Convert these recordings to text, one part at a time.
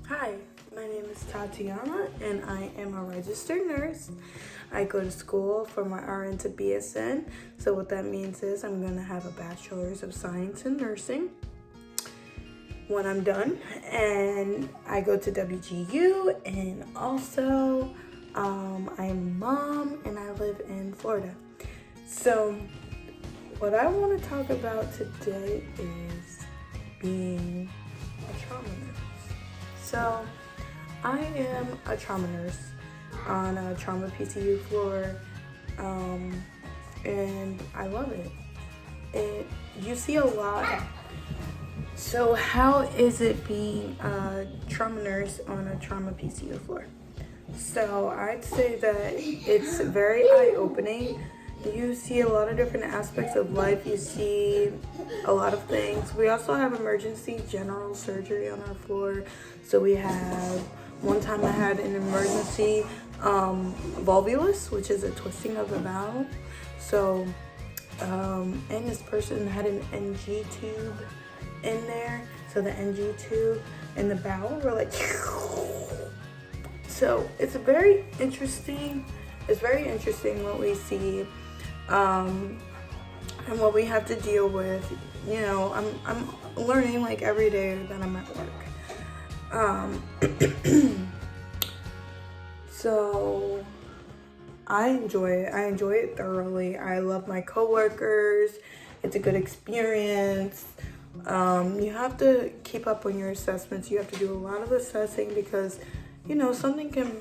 Hi, my name is Tatiana and I am a registered nurse. I go to school for my RN to BSN. So what that means is I'm going to have a bachelor's of science in nursing when I'm done. And I go to WGU, and also I'm a mom and I live in Florida. So what I want to talk about today is being a trauma nurse. So, I am a trauma nurse on a Trauma PCU floor, and I love it. You see a lot. So, how is it being a trauma nurse on a Trauma PCU floor? So, I'd say that it's very eye-opening. You see a lot of different aspects of life. You see a lot of things. We also have emergency general surgery on our floor. So we have, one time I had an emergency volvulus, which is a twisting of the bowel. So, and this person had an NG tube in there. So the NG tube and the bowel were like, so it's very interesting. It's very interesting what we see. And what we have to deal with. You know, I'm learning like every day that I'm at work. So I enjoy it. I enjoy it thoroughly. I love my coworkers. It's a good experience. You have to keep up on your assessments. You have to do a lot of assessing because, you know, something can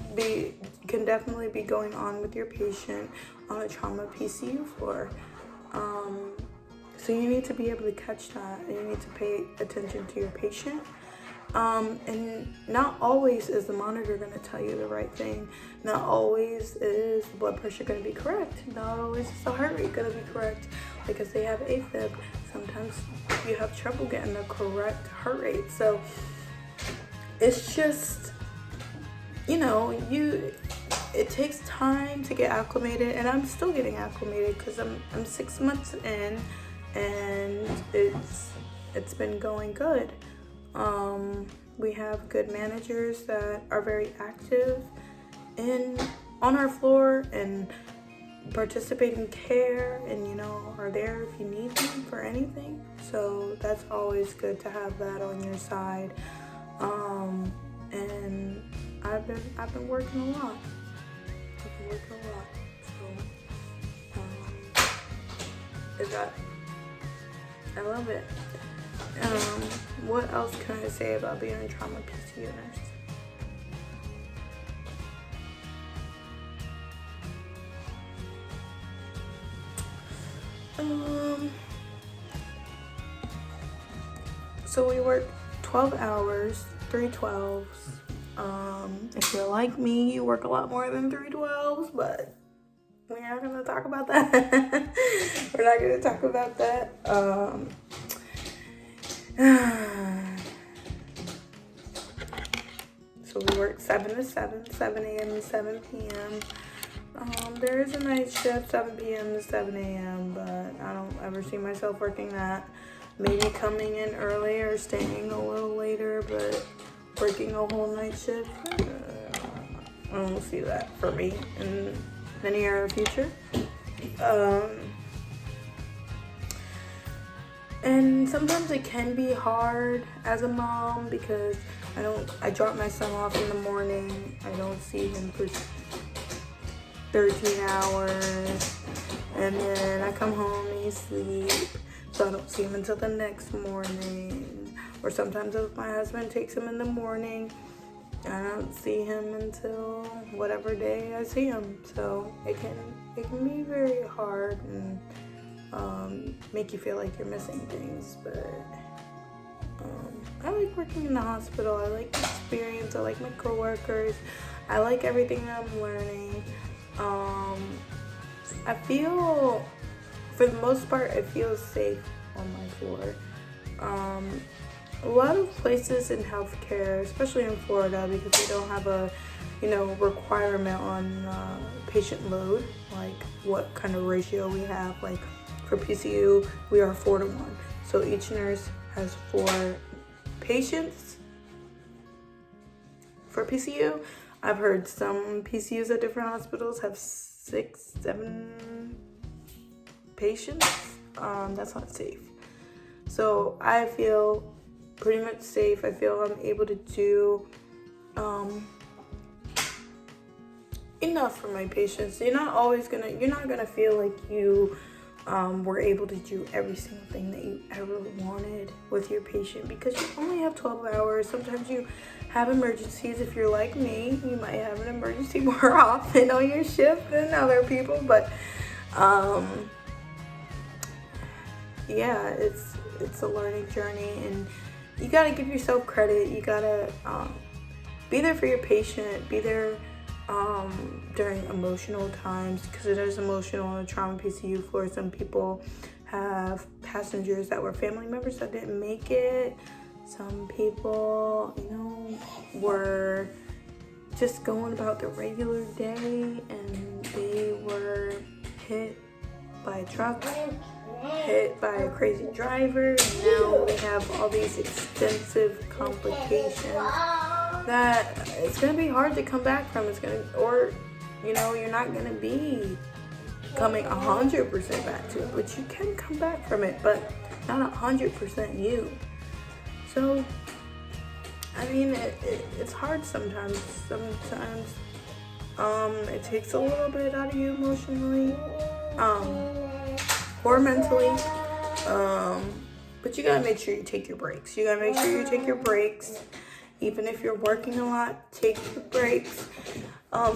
definitely be going on with your patient on a Trauma PCU floor. So you need to be able to catch that, and you need to pay attention to your patient. And not always is the monitor going to tell you the right thing. Not always is the blood pressure going to be correct. Not always is the heart rate going to be correct. Because they have AFib, sometimes you have trouble getting the correct heart rate. So it's just, you know, it takes time to get acclimated, and I'm still getting acclimated because I'm 6 months in, and it's been going good. We have good managers that are very active on our floor and participate in care, and you know, are there if you need them for anything. So that's always good to have that on your side. And I've been working a lot. So I love it. What else can I say about being a Trauma PCU nurse? So we work 12 hours, 3 12s. If you're like me, you work a lot more than 3 12s, but we're not going to talk about that. We're not going to talk about that. So we work 7 to 7, 7 a.m. to 7 p.m. There is a night shift, 7 p.m. to 7 a.m., but I don't ever see myself working that. Maybe coming in early or staying a little later, but working a whole night shift, I don't see that for me in the near future. And sometimes it can be hard as a mom because I drop my son off in the morning. I don't see him for 13 hours. And then I come home and he's asleep. So I don't see him until the next morning. Or sometimes if my husband takes him in the morning, I don't see him until whatever day I see him. So it can be very hard and make you feel like you're missing things. But I like working in the hospital. I like the experience. I like my coworkers. I like everything that I'm learning. I feel, for the most part, I feel safe on my floor. A lot of places in healthcare, especially in Florida, because we don't have a, requirement on patient load, like what kind of ratio we have. Like for PCU, we are 4 to 1. So each nurse has 4 patients for PCU. I've heard some PCUs at different hospitals have 6, 7 patients. That's not safe. So I feel pretty much safe. I feel I'm able to do enough for my patients. You're not gonna feel like you were able to do every single thing that you ever wanted with your patient, because you only have 12 hours. Sometimes you have emergencies. If you're like me, you might have an emergency more often on your shift than other people, but yeah, it's a learning journey, and you got to give yourself credit. You got to be there for your patient, be there during emotional times, because it is emotional on the trauma PCU floor. Some people have passengers that were family members that didn't make it. Some people, were just going about their regular day and they were hit by a truck, hit by a crazy driver, and now we have all these extensive complications that it's gonna be hard to come back from. You're not gonna be coming 100% back to it, but you can come back from it, but not 100% you. So, I mean, it's hard sometimes. Sometimes it takes a little bit out of you emotionally, or mentally. But you gotta make sure you take your breaks. Even if you're working a lot, take the breaks.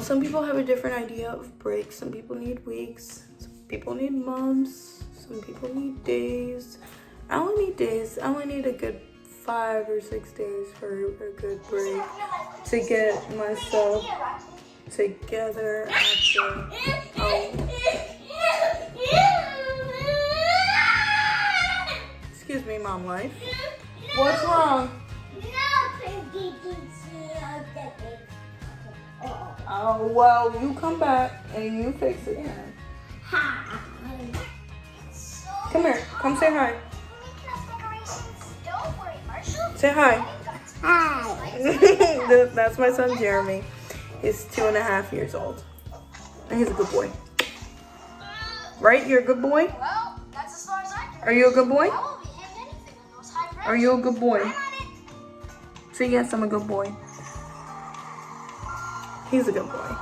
Some people have a different idea of breaks. Some people need weeks. Some people need months. Some people need days. I only need days. I only need a good 5 or 6 days for a good break to get myself together after. Excuse me, Mom Life. What's wrong? Oh, well, you come back and you fix it then. Come here. Come say hi. Say hi. Hi. That's my son, Jeremy. He's 2.5 years old. And he's a good boy. Right? You're a good boy? Well, that's as far as I can. Are you a good boy? I won't be hitting anything on those high pressures. Are you a good boy? Say yes, I'm a good boy. He's a good boy.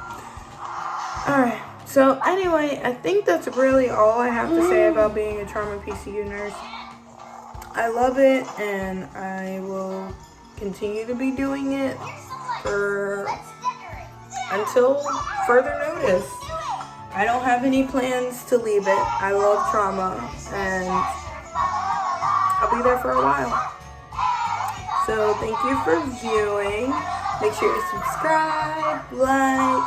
Alright, so anyway, I think that's really all I have to say about being a trauma PCU nurse. I love it, and I will continue to be doing it until further notice. I don't have any plans to leave it. I love trauma, and I'll be there for a while. So thank you for viewing. Make sure you subscribe, like,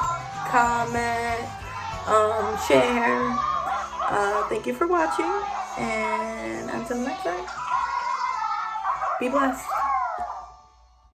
comment, share. Thank you for watching, and until next time, be blessed.